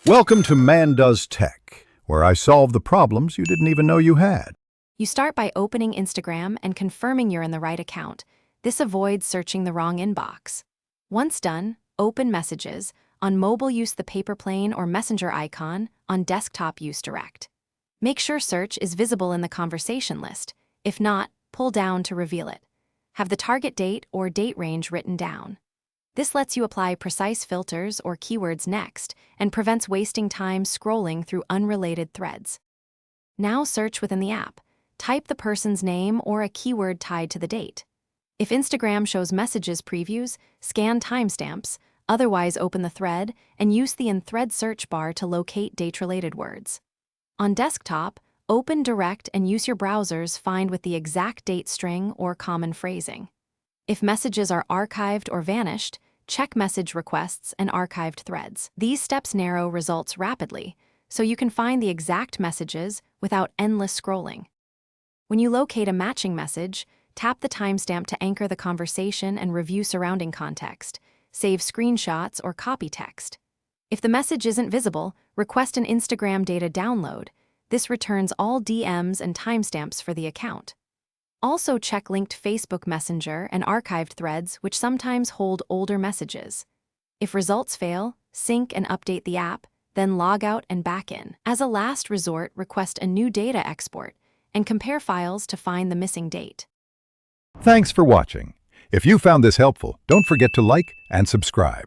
Welcome to Man Does Tech, where I solve the problems you didn't even know you had. You start by opening Instagram and confirming you're in the right account. This avoids searching the wrong inbox. Once done, open Messages. On mobile, use the paper plane or messenger icon. On desktop, use Direct. Make sure search is visible in the conversation list. If not, pull down to reveal it. Have the target date or date range written down. This lets you apply precise filters or keywords next and prevents wasting time scrolling through unrelated threads. Now search within the app. Type the person's name or a keyword tied to the date. If Instagram shows messages previews, scan timestamps, otherwise open the thread and use the in-thread search bar to locate date-related words. On desktop, open Direct and use your browser's find with the exact date string or common phrasing. If messages are archived or vanished, check message requests and archived threads. These steps narrow results rapidly, so you can find the exact messages without endless scrolling. When you locate a matching message, tap the timestamp to anchor the conversation and review surrounding context. Save screenshots or copy text. If the message isn't visible, request an Instagram data download. This returns all DMs and timestamps for the account. Also check linked Facebook Messenger and archived threads, which sometimes hold older messages. If results fail, sync and update the app, then log out and back in. As a last resort, request a new data export and compare files to find the missing date. Thanks for watching. If you found this helpful, don't forget to like and subscribe.